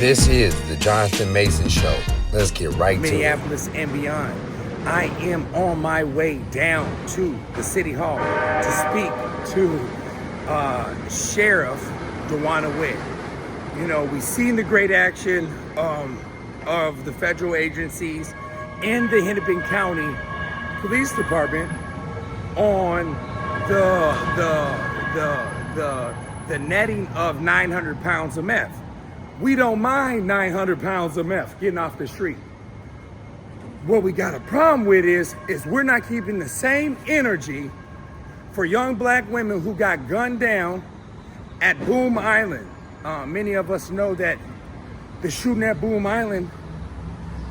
This is the Jonathan Mason Show. Let's get right to it. Minneapolis and beyond. I am on my way down to the City Hall to speak to Sheriff Dawanna Witt. You know, we've seen the great action of the federal agencies and the Hennepin County Police Department on the netting of 900 pounds of meth. We don't mind 900 pounds of meth getting off the street. What we got a problem with is we're not keeping the same energy for young black women who got gunned down at Boom Island. Many of us know that the shooting at Boom Island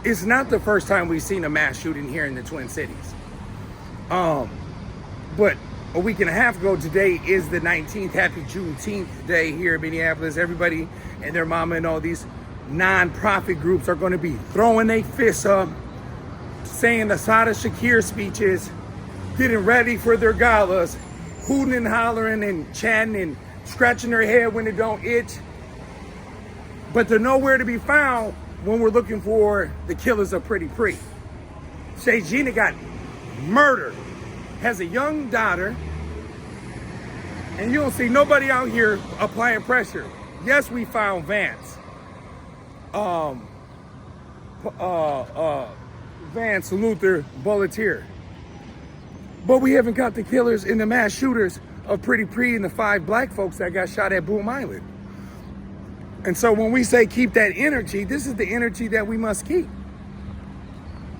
is not the first time we've seen a mass shooting here in the Twin Cities. But a week and a half ago, today is the 19th. Happy Juneteenth Day here in Minneapolis. Everybody and their mama and all these non-profit groups are going to be throwing their fists up, saying Asada Shakir speeches, getting ready for their galas, hooting and hollering and chanting and scratching their head when it don't itch. But they're nowhere to be found when we're looking for the killers of Pretty Pre. Stageina got murdered, has a young daughter, and you don't see nobody out here applying pressure. Yes, we found Vance. Vance Luther Boelter. But we haven't got the killers and the mass shooters of Pretty Pre and the 5 black folks that got shot at Boom Island. And so when we say keep that energy, this is the energy that we must keep.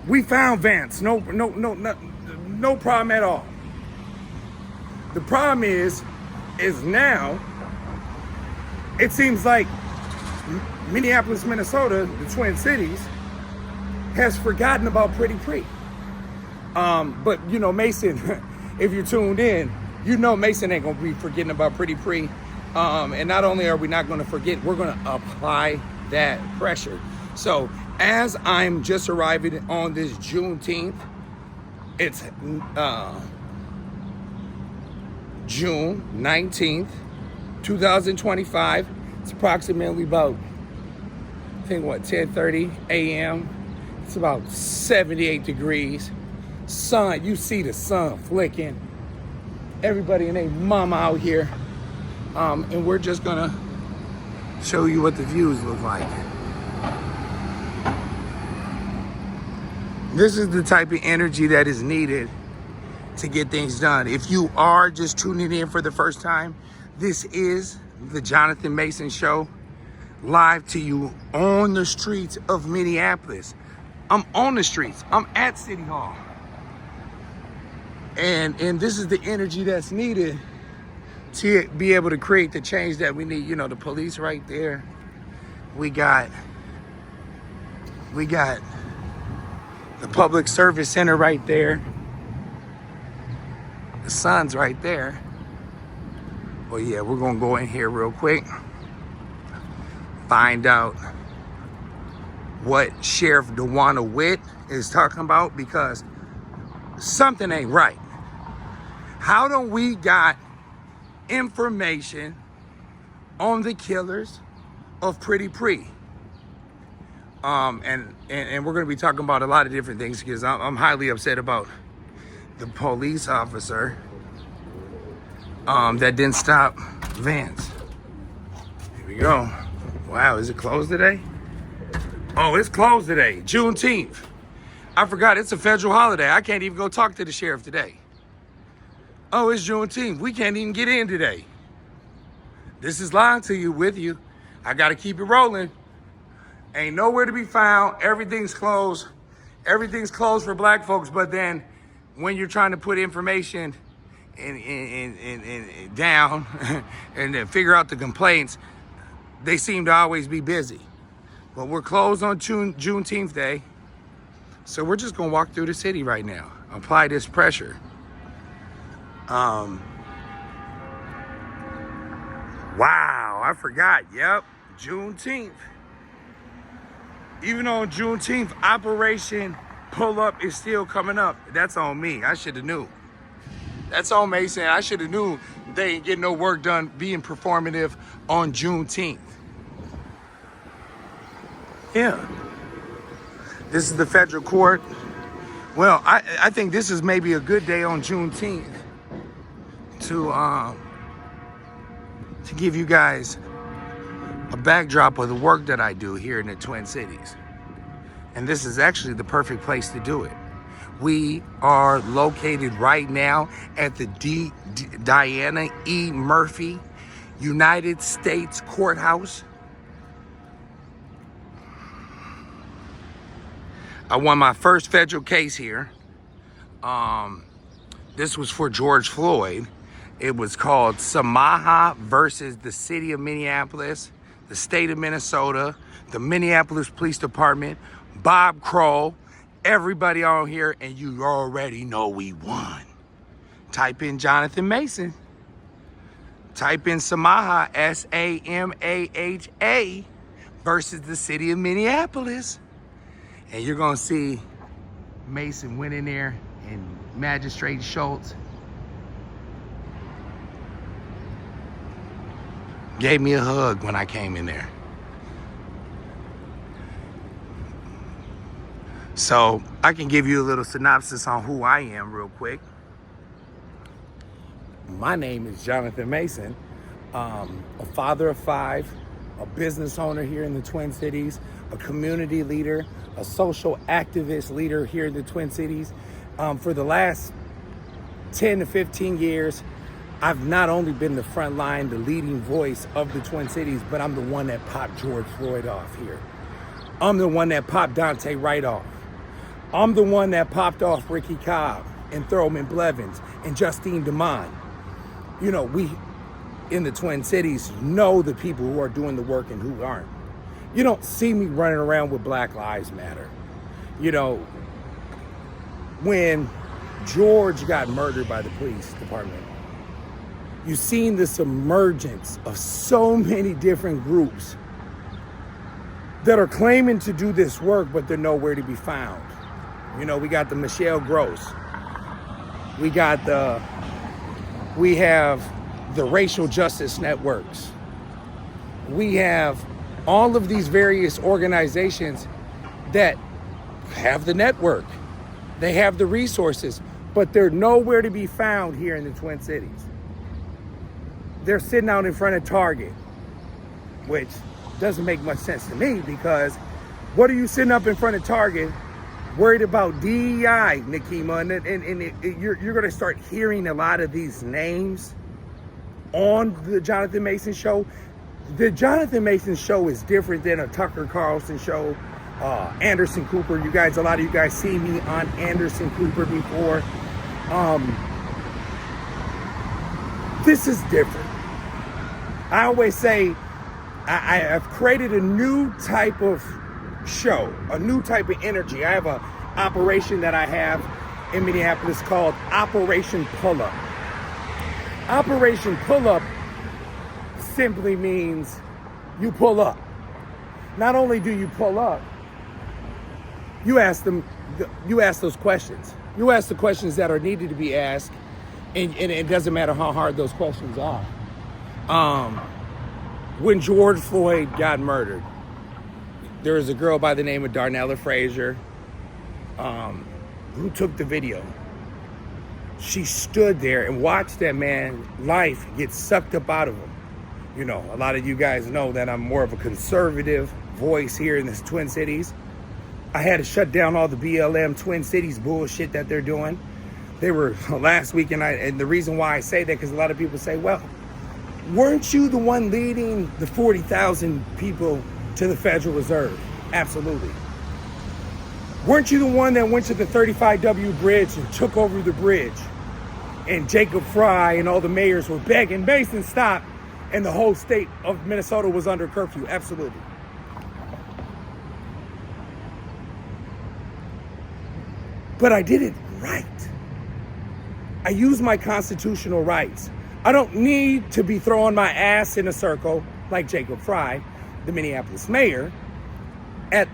We found Vance, no problem at all. The problem is now it seems like Minneapolis, Minnesota, the Twin Cities, has forgotten about Pretty Pre. But you know, Mason, if you're tuned in, you know Mason ain't gonna be forgetting about Pretty Pre. And not only are we not gonna forget, we're gonna apply that pressure. So as I'm just arriving on this Juneteenth, it's June 19th, 2025. It's approximately about, I think 10:30 a.m. It's about 78 degrees. Sun, you see the sun flicking. Everybody and their mama out here. And we're just gonna show you what the views look like. This is the type of energy that is needed to get things done. If you are just tuning in for the first time, this is the Jonathan Mason Show, live to you on the streets of Minneapolis. I'm on the streets. I'm at City Hall. And this is the energy that's needed to be able to create the change that we need. You know, the police right there. We got the Public Service Center right there. The sun's right there. Well, yeah, we're gonna go in here real quick, find out what Sheriff Dawanna Witt is talking about, because something ain't right. How don't we got information on the killers of Pretty Pre? And we're going to be talking about a lot of different things, because I'm highly upset about the police officer that didn't stop Vance. Here we go. Wow, is it closed today? Oh, it's closed today, Juneteenth. I forgot it's a federal holiday. I can't even go talk to the sheriff today. Oh, it's Juneteenth. We can't even get in today. This is lying to you with you. I got to keep it rolling. Ain't nowhere to be found. Everything's closed. Everything's closed for black folks. But then when you're trying to put information in down and then figure out the complaints, they seem to always be busy. But we're closed on Juneteenth Day. So we're just going to walk through the city right now. Apply this pressure. Wow, I forgot. Yep, Juneteenth. Even on Juneteenth, Operation Pull Up is still coming up. That's on me. I should have knew. That's on Mason. I should have knew they ain't getting no work done being performative on Juneteenth. Yeah. This is the federal court. Well, I think this is maybe a good day on Juneteenth to give you guys a backdrop of the work that I do here in the Twin Cities. And this is actually the perfect place to do it. We are located right now at the Dawanna E. Murphy United States Courthouse. I won my first federal case here. This was for George Floyd. It was called Samaha versus the city of Minneapolis, the state of Minnesota, the Minneapolis Police Department, Bob Kroll, everybody on here, and you already know we won. Type in Jonathan Mason. Type in Samaha, S-A-M-A-H-A, versus the city of Minneapolis. And you're gonna see Mason went in there and Magistrate Schultz gave me a hug when I came in there. So I can give you a little synopsis on who I am real quick. My name is Jonathan Mason, a father of 5, a business owner here in the Twin Cities, a community leader, a social activist leader here in the Twin Cities. For the last 10 to 15 years, I've not only been the front line, the leading voice of the Twin Cities, but I'm the one that popped George Floyd off here. I'm the one that popped Dante Wright off. I'm the one that popped off Ricky Cobb and Thurman Blevins and Justine DeMond. You know, we in the Twin Cities know the people who are doing the work and who aren't. You don't see me running around with Black Lives Matter. You know, when George got murdered by the police department, you've seen this emergence of so many different groups that are claiming to do this work, but they're nowhere to be found. You know, we got the Michelle Gross. We have the racial justice networks. We have all of these various organizations that have the network. They have the resources, but they're nowhere to be found here in the Twin Cities. They're sitting out in front of Target, which doesn't make much sense to me, because what are you sitting up in front of Target worried about DEI, Nikema? And you're going to start hearing a lot of these names on the Jonathan Mason Show. The Jonathan Mason Show is different than a Tucker Carlson show. Anderson Cooper, a lot of you guys see me on Anderson Cooper before. This is different. I always say I have created a new type of show, a new type of energy. I have an operation that I have in Minneapolis called Operation Pull Up. Operation Pull Up simply means you pull up. Not only do you pull up, you ask those questions. You ask the questions that are needed to be asked, and it doesn't matter how hard those questions are. When George Floyd got murdered, there was a girl by the name of Darnella Frazier who took the video. She stood there and watched that man's life get sucked up out of him. You know, a lot of you guys know that I'm more of a conservative voice here in the Twin Cities. I had to shut down all the BLM Twin Cities bullshit that they're doing. They were last week, and the reason why I say that, because a lot of people say, well, weren't you the one leading the 40,000 people to the Federal Reserve? Absolutely. Weren't you the one that went to the 35W bridge and took over the bridge? And Jacob Fry and all the mayors were begging, Mason, stop. And the whole state of Minnesota was under curfew. Absolutely. But I did it right. I used my constitutional rights. I don't need to be throwing my ass in a circle like Jacob Fry, the Minneapolis mayor, at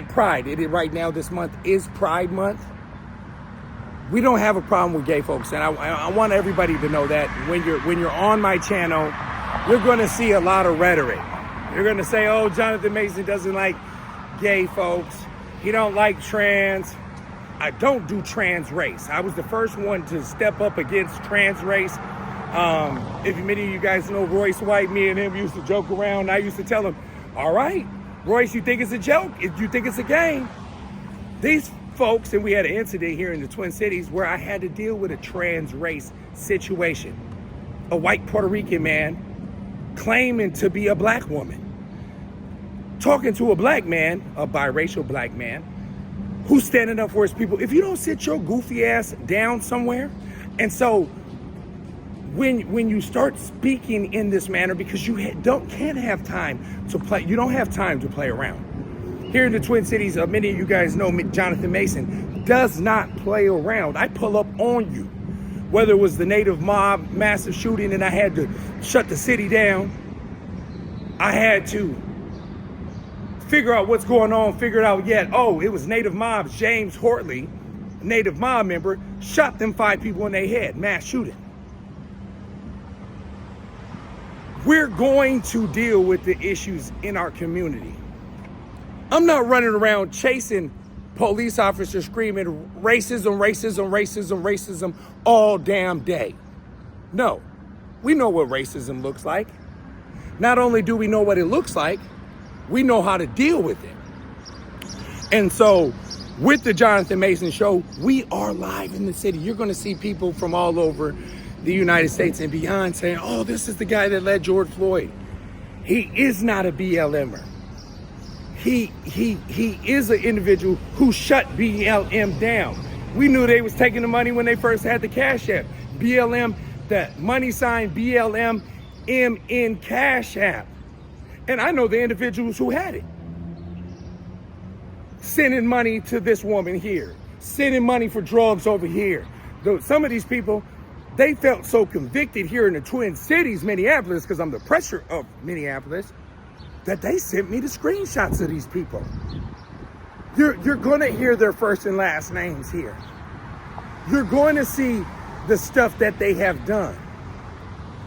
Pride. Right now, this month is Pride Month. We don't have a problem with gay folks, and I want everybody to know that when you're on my channel, you're going to see a lot of rhetoric. You're going to say, oh, Jonathan Mason doesn't like gay folks. He don't like trans. I don't do trans race. I was the first one to step up against trans race. If many of you guys know Royce White, me and him used to joke around. I used to tell him, all right, Royce, you think it's a joke? If you think it's a game? These folks, and we had an incident here in the Twin Cities where I had to deal with a trans race situation. A white Puerto Rican man claiming to be a black woman, talking to a black man, a biracial black man, who's standing up for his people. If you don't sit your goofy ass down somewhere, and so when you start speaking in this manner, because you can't have time to play, you don't have time to play around. Here in the Twin Cities, many of you guys know Jonathan Mason does not play around. I pull up on you. Whether it was the Native mob massive shooting and I had to shut the city down, I had to figure out what's going on, figure it out yet. Oh, it was Native mobs. James Hortley, Native mob member, shot them 5 people in their head, mass shooting. We're going to deal with the issues in our community. I'm not running around chasing police officers screaming racism, racism, racism, racism all damn day. No, we know what racism looks like. Not only do we know what it looks like, we know how to deal with it. And so with the Jonathan Mason Show, we are live in the city. You're going to see people from all over the United States and beyond saying, oh, this is the guy that led George Floyd. He is not a BLMer. He is an individual who shut BLM down. We knew they was taking the money when they first had the Cash App. BLM, that money sign BLM in Cash App. And I know the individuals who had it. Sending money to this woman here. Sending money for drugs over here. Some of these people, they felt so convicted here in the Twin Cities, Minneapolis, because I'm the pressure of Minneapolis, that they sent me the screenshots of these people. You're going to hear their first and last names here. You're going to see the stuff that they have done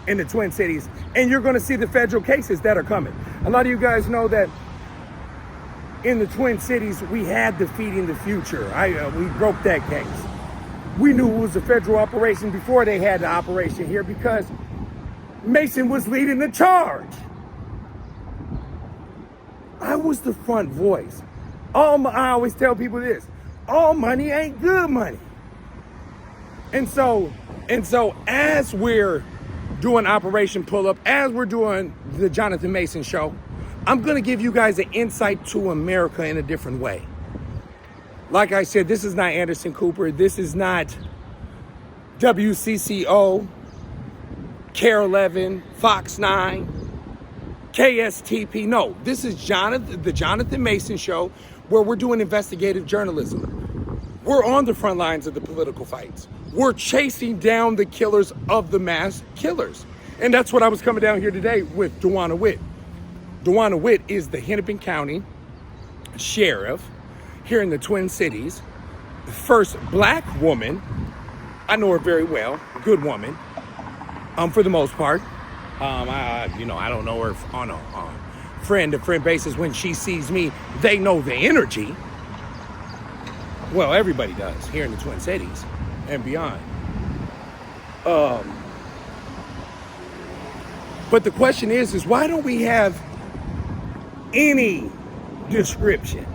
in the Twin Cities, and you're going to see the federal cases that are coming. A lot of you guys know that in the Twin Cities, we had Defeating the Future. We broke that case. We knew it was a federal operation before they had the operation here because Mason was leading the charge. I was the front voice. I always tell people this, all money ain't good money. And so as we're doing Operation Pull Up, as we're doing the Jonathan Mason Show, I'm gonna give you guys an insight to America in a different way. Like I said, this is not Anderson Cooper. This is not WCCO, KARE 11, Fox 9, KSTP. No, this is the Jonathan Mason Show, where we're doing investigative journalism. We're on the front lines of the political fights. We're chasing down the killers of the mass killers. And that's what I was coming down here today with Dawanna Witt. Dawanna Witt is the Hennepin County Sheriff here in the Twin Cities. The first black woman, I know her very well, good woman, for the most part. I don't know her on a friend-to-friend basis. When she sees me, they know the energy. Well, everybody does here in the Twin Cities and beyond. But the question is why don't we have any description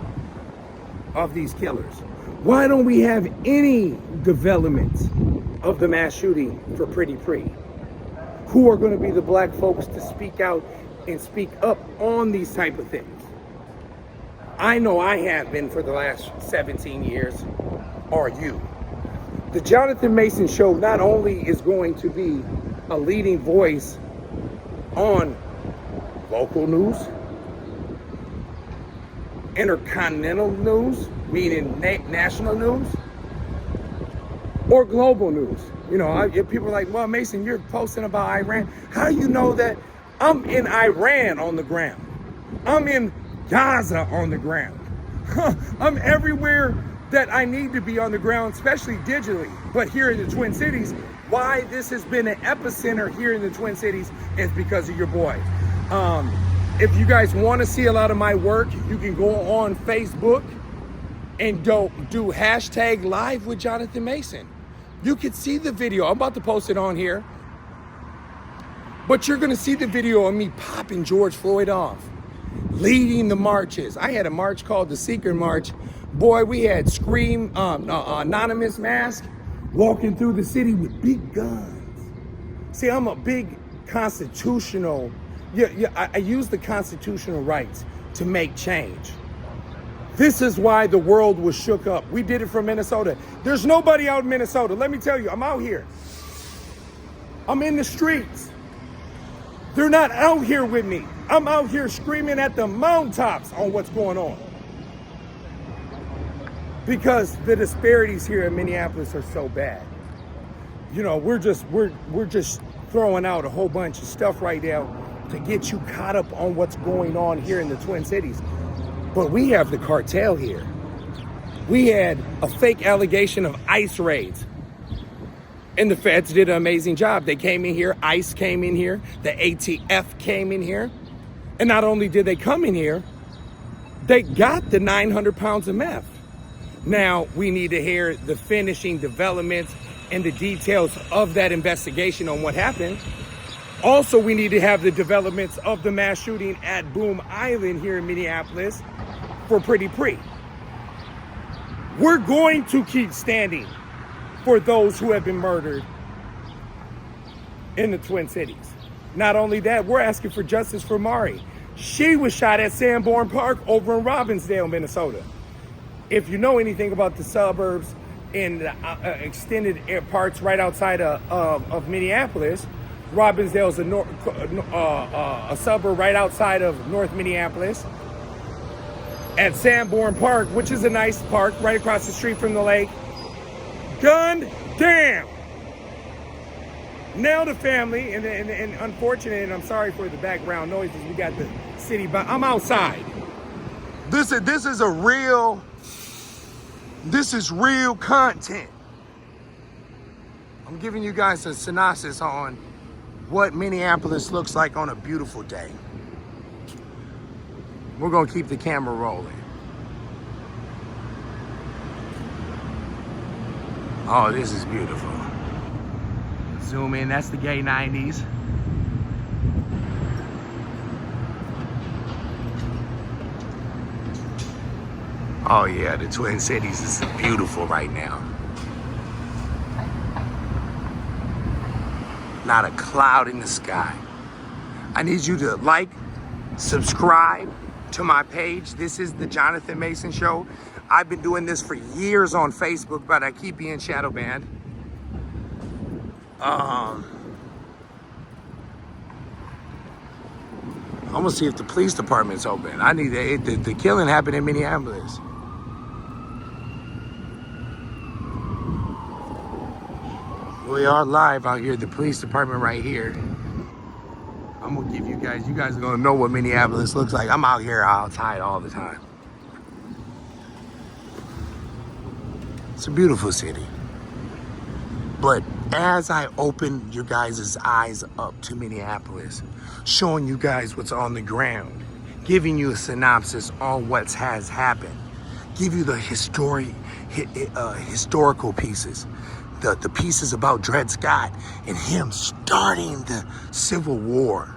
of these killers? Why don't we have any development of the mass shooting for Pretty Pre? Who are going to be the black folks to speak out and speak up on these type of things? I know I have been for the last 17 years. Are you? The Jonathan Mason Show not only is going to be a leading voice on local news, intercontinental news, meaning national news, or global news. You know, people are like, well, Mason, you're posting about Iran. How do you know that? I'm in Iran on the ground. I'm in Gaza on the ground. I'm everywhere that I need to be on the ground, especially digitally. But here in the Twin Cities, why this has been an epicenter here in the Twin Cities is because of your boy. If you guys want to see a lot of my work, you can go on Facebook and do hashtag live with Jonathan Mason. You can see the video. I'm about to post it on here. But you're going to see the video of me popping George Floyd off, leading the marches. I had a march called the Secret March. Boy, we had Scream, anonymous mask, walking through the city with big guns. See, I'm a big constitutional, I use the constitutional rights to make change. This is why the world was shook up. We did it from Minnesota. There's nobody out in Minnesota. Let me tell you, I'm out here. I'm in the streets. They're not out here with me. I'm out here screaming at the mountaintops on what's going on. Because the disparities here in Minneapolis are so bad. You know, we're just throwing out a whole bunch of stuff right now to get you caught up on what's going on here in the Twin Cities. But we have the cartel here. We had a fake allegation of ICE raids. And the feds did an amazing job. They came in here, ICE came in here, the ATF came in here. And not only did they come in here, they got the 900 pounds of meth. Now, we need to hear the finishing developments and the details of that investigation on what happened. Also, we need to have the developments of the mass shooting at Boom Island here in Minneapolis for Pretty Pre. We're going to keep standing for those who have been murdered in the Twin Cities. Not only that, we're asking for justice for Mari. She was shot at Sanborn Park over in Robbinsdale, Minnesota. If you know anything about the suburbs and the extended parts right outside of Minneapolis, Robbinsdale is a suburb right outside of North Minneapolis. At Sanborn Park, which is a nice park right across the street from the lake, gunned down. Now the family, and unfortunate, and I'm sorry for the background noises, we got the city, but I'm outside. This is real content. I'm giving you guys a synopsis on what Minneapolis looks like on a beautiful day. We're gonna keep the camera rolling. Oh, this is beautiful. Zoom in, that's the gay 90s. Oh yeah, the Twin Cities is beautiful right now. Not a cloud in the sky. I need you to like, subscribe to my page. This is the Jonathan Mason Show. I've been doing this for years on Facebook, but I keep being shadow banned. I'm gonna see if the police department's open. I need the killing happened in Minneapolis. We are live out here at the police department right here. I'm gonna give you guys are gonna know what Minneapolis looks like. I'm out here outside all the time. It's a beautiful city. But as I open your guys' eyes up to Minneapolis, showing you guys what's on the ground, giving you a synopsis on what has happened, give you the historical pieces, the pieces about Dred Scott and him starting the Civil War.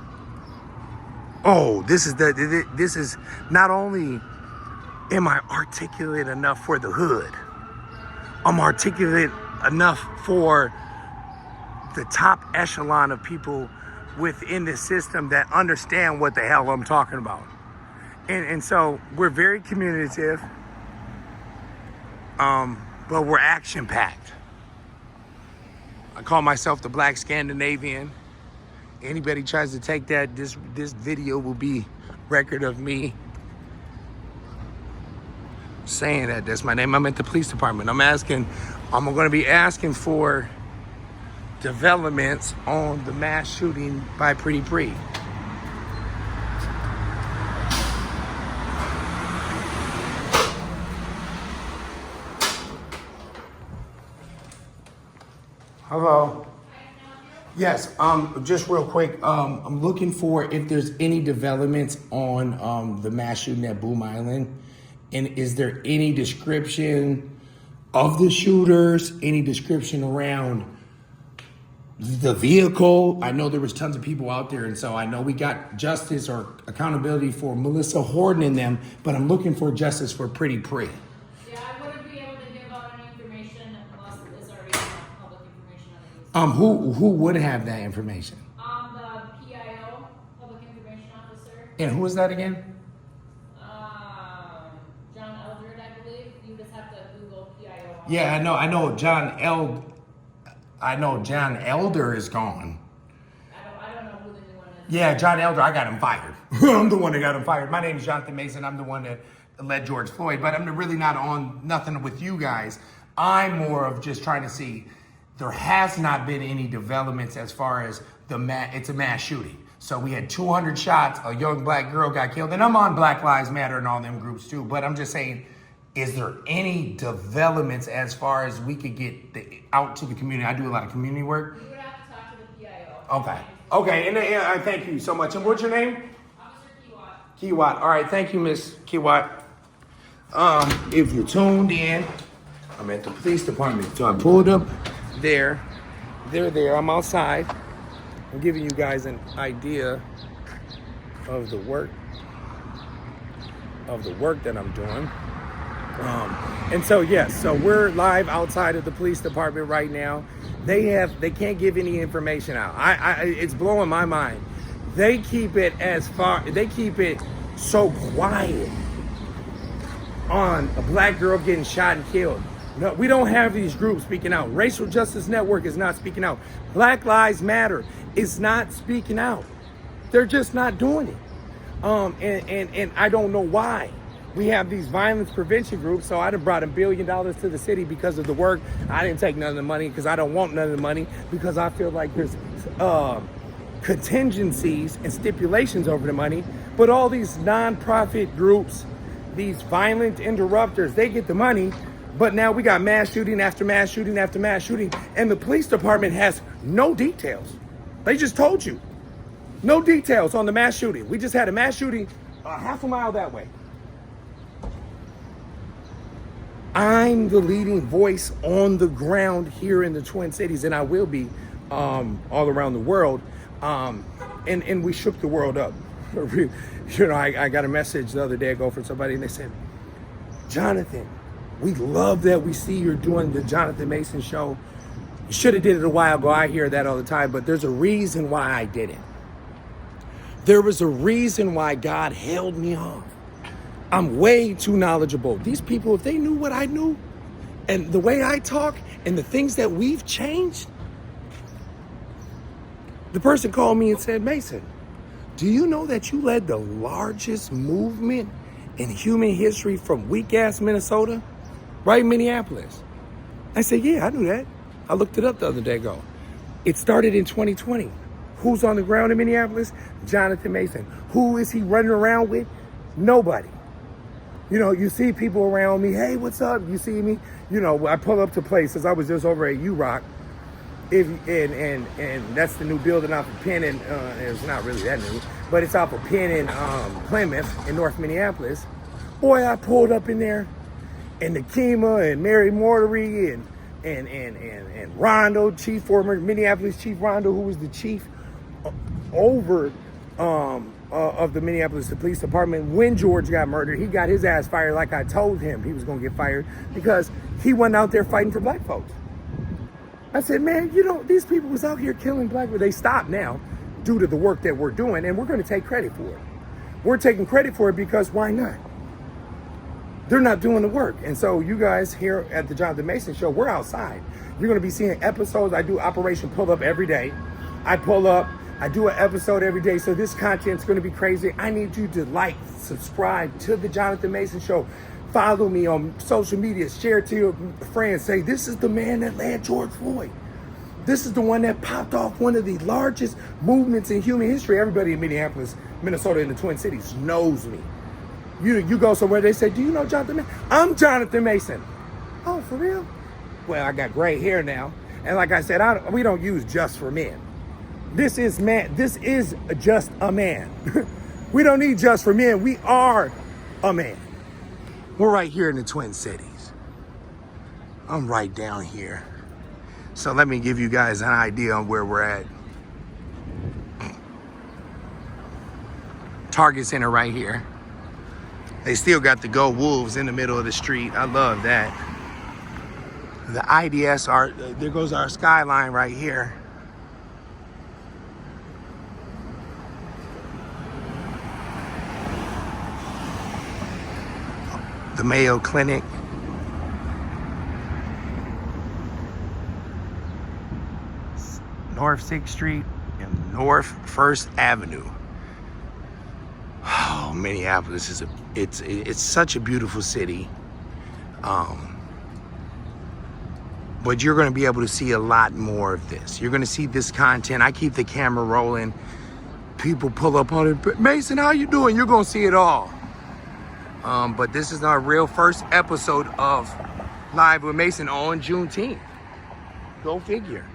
Oh, this is not only am I articulate enough for the hood, I'm articulate enough for the top echelon of people within the system that understand what the hell I'm talking about. And so we're very communicative, but we're action-packed. I call myself the Black Scandinavian. Anybody tries to take that, this video will be record of me saying that. That's my name. I'm at the police department. I'm going to be asking for developments on the mass shooting by Pretty Pre. Hello. Yes, just real quick, I'm looking for if there's any developments on the mass shooting at Boom Island. And is there any description of the shooters, any description around the vehicle? I know there was tons of people out there, and so I know we got justice or accountability for Melissa Hortman and them, but I'm looking for justice for Pretty Pre. Yeah, I wouldn't be able to give out any information unless it's already public information on the Who would have that information? The PIO, Public Information Officer, And who is that again? John Eldred, I believe. You just have to Google PIO. Yeah, I know John Elder is gone. I don't know who the new one is. Yeah, John Elder, I got him fired. I'm the one that got him fired. My name is Jonathan Mason. I'm the one that led George Floyd, but I'm really not on nothing with you guys. I'm more of just trying to see, there has not been any developments as far as it's a mass shooting. So we had 200 shots, a young black girl got killed, and I'm on Black Lives Matter and all them groups too, but I'm just saying, is there any developments as far as we could get out to the community? I do a lot of community work. You would have to talk to the PIO. Okay, and I thank you so much. And what's your name? Officer Kiwat. Kiwat. All right, thank you, Miss Kiwat. If you're tuned in, I'm at the police department. So I pulled up there. They're there. I'm outside. I'm giving you guys an idea of the work that I'm doing. And so yes, so we're live outside of the police department right now. They can't give any information out. It's blowing my mind. They keep it so quiet on a black girl getting shot and killed. No, we don't have these groups speaking out. Racial Justice Network is not speaking out. Black Lives Matter is not speaking out. They're just not doing it. And I don't know why. We have these violence prevention groups, so I done brought $1 billion to the city because of the work. I didn't take none of the money because I don't want none of the money, because I feel like there's contingencies and stipulations over the money. But all these nonprofit groups, these violent interrupters, they get the money. But now we got mass shooting after mass shooting after mass shooting, and the police department has no details. They just told you. No details on the mass shooting. We just had a mass shooting half a mile that way. I'm the leading voice on the ground here in the Twin Cities, and I will be all around the world. And we shook the world up. You know, I got a message the other day ago from somebody, and they said, Jonathan, we love that we see you're doing the Jonathan Mason show. You should have did it a while ago. I hear that all the time, but there's a reason why I didn't. There was a reason why God held me off. I'm way too knowledgeable. These people, if they knew what I knew and the way I talk and the things that we've changed. The person called me and said, Mason, do you know that you led the largest movement in human history from weak-ass Minnesota? Right in Minneapolis. I said, yeah, I knew that. I looked it up the other day ago. It started in 2020. Who's on the ground in Minneapolis? Jonathan Mason. Who is he running around with? Nobody. You know, you see people around me, hey, what's up? You see me? You know, I pull up to places. I was just over at U-Rock. And that's the new building off of Penn, and it's not really that new, but it's off of Penn and Plymouth in North Minneapolis. Boy, I pulled up in there, and Nakima and Mary Mortery and Rondo, former Minneapolis Chief Rondo, who was the chief over of the Minneapolis Police Department when George got murdered. He got his ass fired like I told him he was going to get fired because he went out there fighting for black folks. I said, man, you know, these people was out here killing black people. They stopped now due to the work that we're doing, and we're going to take credit for it. We're taking credit for it because why not? They're not doing the work. And so you guys here at the Jonathan Mason Show, we're outside. You're going to be seeing episodes. I do Operation Pull Up every day. I pull up. I do an episode every day. So this content's going to be crazy. I need you to like, subscribe to the Jonathan Mason Show. Follow me on social media. Share it to your friends. Say, this is the man that led George Floyd. This is the one that popped off one of the largest movements in human history. Everybody in Minneapolis, Minnesota, and the Twin Cities knows me. You go somewhere, they say, do you know Jonathan Mason? I'm Jonathan Mason. Oh, for real? Well, I got gray hair now. And like I said, we don't use just for men. This is man. This is just a man. We don't need just for men. We are a man. We're right here in the Twin Cities. I'm right down here. So let me give you guys an idea on where we're at. Target Center right here. They still got the Go Wolves in the middle of the street. I love that. The IDS, there goes our skyline right here. The Mayo Clinic. North 6th Street and North 1st Avenue. Oh, Minneapolis is it's such a beautiful city. But you're gonna be able to see a lot more of this. You're gonna see this content. I keep the camera rolling. People pull up on it. Mason, how you doing? You're gonna see it all. But this is our real first episode of Live with Mason on Juneteenth. Go figure.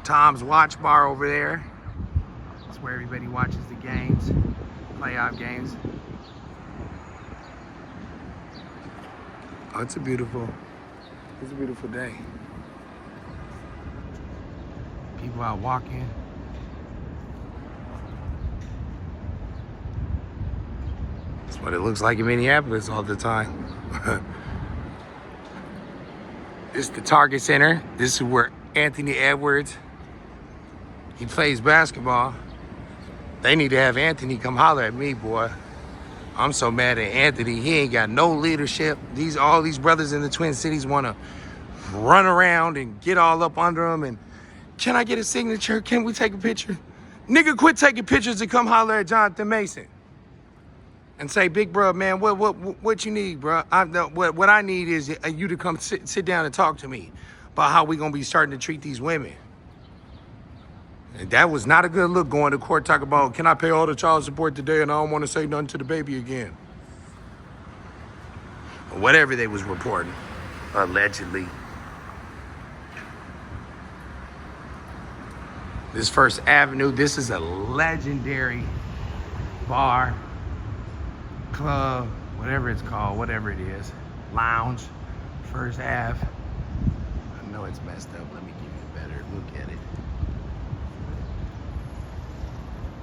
Tom's Watch Bar over there. That's where everybody watches the games, playoff games. Oh, it's a beautiful day. People out walking. That's what it looks like in Minneapolis all the time. This is the Target Center. This is where Anthony Edwards, he plays basketball. They need to have Anthony come holler at me, boy. I'm so mad at Anthony. He ain't got no leadership. All these brothers in the Twin Cities want to run around and get all up under him. And can I get a signature? Can we take a picture? Nigga, quit taking pictures and come holler at Jonathan Mason. And say, big bro, man, what you need, bro? What I need is you to come sit down and talk to me about how we gonna be starting to treat these women. And that was not a good look going to court, talk about, can I pay all the child support today and I don't want to say nothing to the baby again. Or whatever they was reporting, allegedly. This First Avenue, this is a legendary bar, club, whatever it's called, whatever it is, lounge, First Ave. I know it's messed up. Let me give you a better look at it.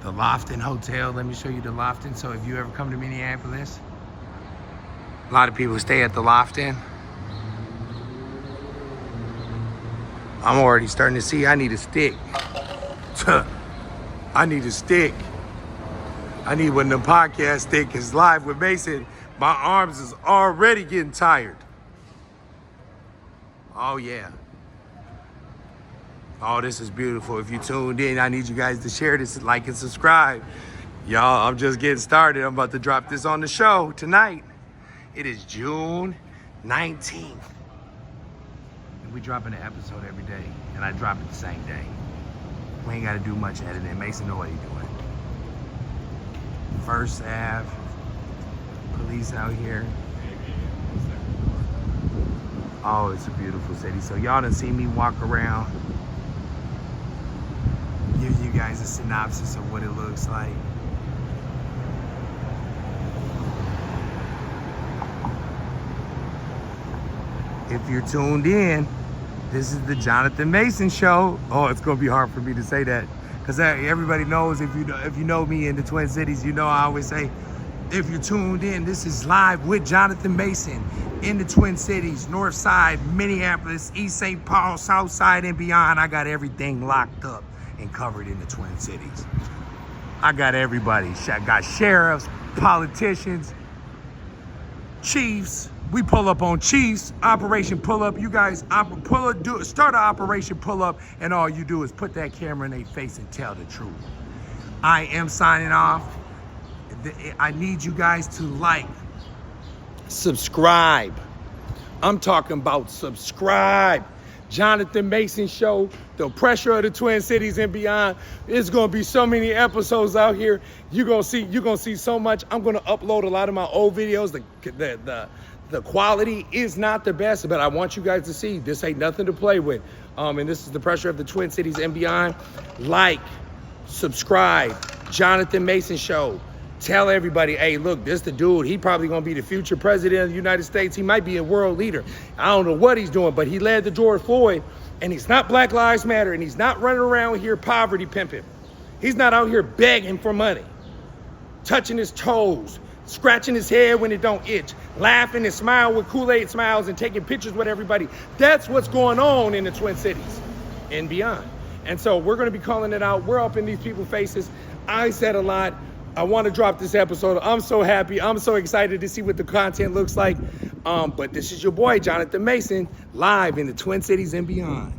The Lofton Hotel. Let me show you the Lofton. So if you ever come to Minneapolis, a lot of people stay at the Lofton. I'm already starting to see I need a stick. I need a stick. I need one of them podcast sticks, because Live with Mason, my arms is already getting tired. Oh, yeah. Oh, this is beautiful. If you tuned in, I need you guys to share this, like and subscribe. Y'all, I'm just getting started. I'm about to drop this on the show tonight. It is June 19th. And we dropping an episode every day, and I drop it the same day. We ain't got to do much editing. Mason know what he's doing. First Ave, police out here. Oh, it's a beautiful city. So y'all done see me walk around. Give you guys a synopsis of what it looks like. If you're tuned in, this is the Jonathan Mason Show. Oh, it's gonna be hard for me to say that, because everybody knows, if you know me in the Twin Cities, you know I always say, if you're tuned in, this is Live with Jonathan Mason in the Twin Cities, North Side, Minneapolis, East St. Paul, South Side, and beyond. I got everything locked up and covered in the Twin Cities. I got everybody. I got sheriffs, politicians, chiefs. We pull up on chiefs, Operation Pull Up. You guys start an Operation Pull Up, and all you do is put that camera in their face and tell the truth. I am signing off. I need you guys to like, subscribe. I'm talking about subscribe. Jonathan Mason Show, the pressure of the Twin Cities and beyond. There's gonna be so many episodes out here. You're gonna see so much. I'm gonna upload a lot of my old videos. The quality is not the best, but I want you guys to see this ain't nothing to play with. And this is the pressure of the Twin Cities and beyond. Like, subscribe, Jonathan Mason Show. Tell everybody, hey, look, this the dude. He probably gonna be the future president of the United States. He might be a world leader. I don't know what he's doing, but he led the George Floyd, and he's not Black Lives Matter, and he's not running around here poverty pimping. He's not out here begging for money, touching his toes, scratching his head when it don't itch, laughing and smiling with Kool-Aid smiles and taking pictures with everybody. That's what's going on in the Twin Cities and beyond. And so we're gonna be calling it out. We're up in these people's faces. I said a lot. I want to drop this episode. I'm so happy. I'm so excited to see what the content looks like. But this is your boy, Jonathan Mason, live in the Twin Cities and beyond.